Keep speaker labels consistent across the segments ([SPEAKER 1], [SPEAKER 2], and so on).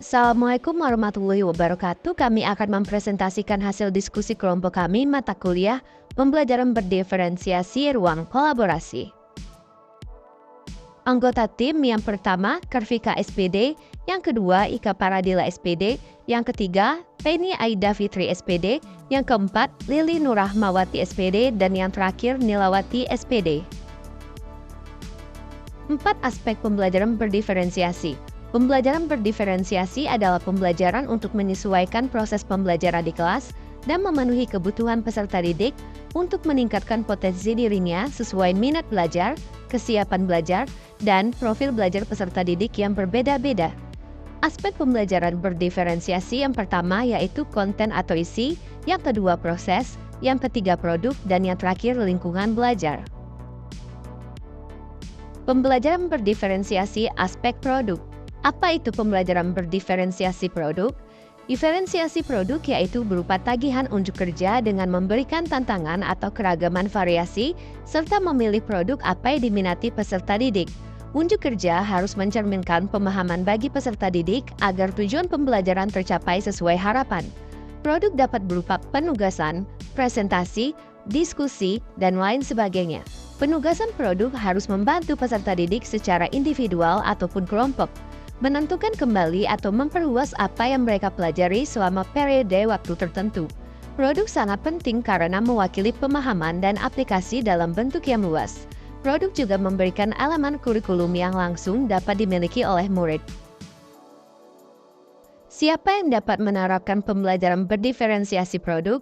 [SPEAKER 1] Assalamualaikum warahmatullahi wabarakatuh. Kami akan mempresentasikan hasil diskusi kelompok kami mata kuliah pembelajaran berdiferensiasi ruang kolaborasi. Anggota tim yang pertama, Karvika SPD, yang kedua, Ika Paradila SPD, yang ketiga, Penny Aida Fitri SPD, yang keempat, Lili Nurahmawati SPD, dan yang terakhir, Nilawati SPD. 4. Aspek pembelajaran berdiferensiasi. Pembelajaran berdiferensiasi adalah pembelajaran untuk menyesuaikan proses pembelajaran di kelas dan memenuhi kebutuhan peserta didik untuk meningkatkan potensi dirinya sesuai minat belajar, kesiapan belajar, dan profil belajar peserta didik yang berbeda-beda. Aspek pembelajaran berdiferensiasi yang pertama yaitu konten atau isi, yang kedua proses, yang ketiga produk, dan yang terakhir lingkungan belajar. Pembelajaran berdiferensiasi aspek produk. Apa itu pembelajaran berdiferensiasi produk? Diferensiasi produk yaitu berupa tagihan unjuk kerja dengan memberikan tantangan atau keragaman variasi, serta memilih produk apa yang diminati peserta didik. Unjuk kerja harus mencerminkan pemahaman bagi peserta didik agar tujuan pembelajaran tercapai sesuai harapan. Produk dapat berupa penugasan, presentasi, diskusi, dan lain sebagainya. Penugasan produk harus membantu peserta didik secara individual ataupun kelompok menentukan kembali atau memperluas apa yang mereka pelajari selama periode waktu tertentu. Produk sangat penting karena mewakili pemahaman dan aplikasi dalam bentuk yang luas. Produk juga memberikan elemen kurikulum yang langsung dapat dimiliki oleh murid. Siapa yang dapat menerapkan pembelajaran berdiferensiasi produk?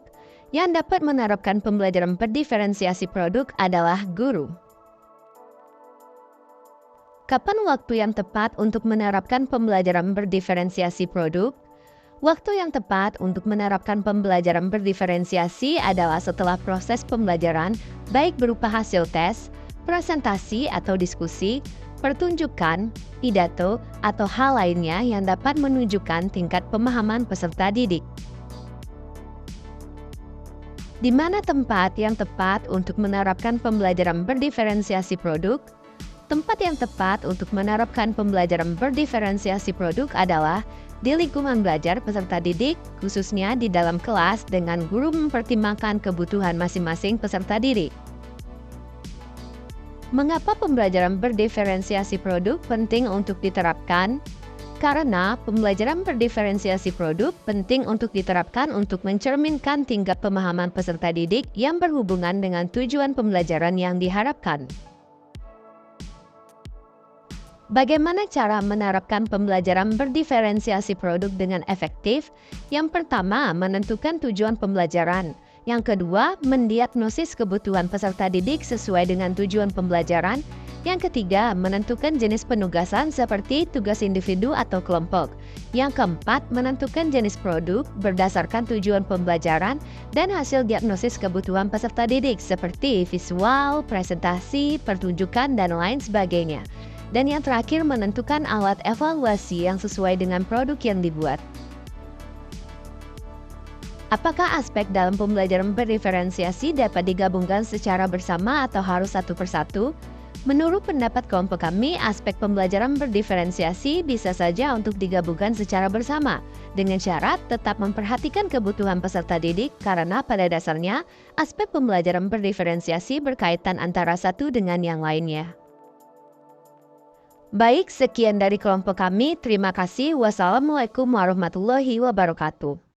[SPEAKER 1] Yang dapat menerapkan pembelajaran berdiferensiasi produk adalah guru. Kapan waktu yang tepat untuk menerapkan pembelajaran berdiferensiasi produk? Waktu yang tepat untuk menerapkan pembelajaran berdiferensiasi adalah setelah proses pembelajaran, baik berupa hasil tes, presentasi atau diskusi, pertunjukan, pidato, atau hal lainnya yang dapat menunjukkan tingkat pemahaman peserta didik. Di mana tempat yang tepat untuk menerapkan pembelajaran berdiferensiasi produk? Tempat yang tepat untuk menerapkan pembelajaran berdiferensiasi produk adalah di lingkungan belajar peserta didik, khususnya di dalam kelas dengan guru mempertimbangkan kebutuhan masing-masing peserta didik. Mengapa pembelajaran berdiferensiasi produk penting untuk diterapkan? Karena pembelajaran berdiferensiasi produk penting untuk diterapkan untuk mencerminkan tingkat pemahaman peserta didik yang berhubungan dengan tujuan pembelajaran yang diharapkan. Bagaimana cara menerapkan pembelajaran berdiferensiasi produk dengan efektif? Yang pertama, menentukan tujuan pembelajaran. Yang kedua, mendiagnosis kebutuhan peserta didik sesuai dengan tujuan pembelajaran. Yang ketiga, menentukan jenis penugasan seperti tugas individu atau kelompok. Yang keempat, menentukan jenis produk berdasarkan tujuan pembelajaran dan hasil diagnosis kebutuhan peserta didik seperti visual, presentasi, pertunjukan, dan lain sebagainya. Dan yang terakhir, menentukan alat evaluasi yang sesuai dengan produk yang dibuat. Apakah aspek dalam pembelajaran berdiferensiasi dapat digabungkan secara bersama atau harus satu persatu? Menurut pendapat kelompok kami, aspek pembelajaran berdiferensiasi bisa saja untuk digabungkan secara bersama, dengan syarat tetap memperhatikan kebutuhan peserta didik karena pada dasarnya, aspek pembelajaran berdiferensiasi berkaitan antara satu dengan yang lainnya. Baik, sekian dari kelompok kami. Terima kasih. Wassalamualaikum warahmatullahi wabarakatuh.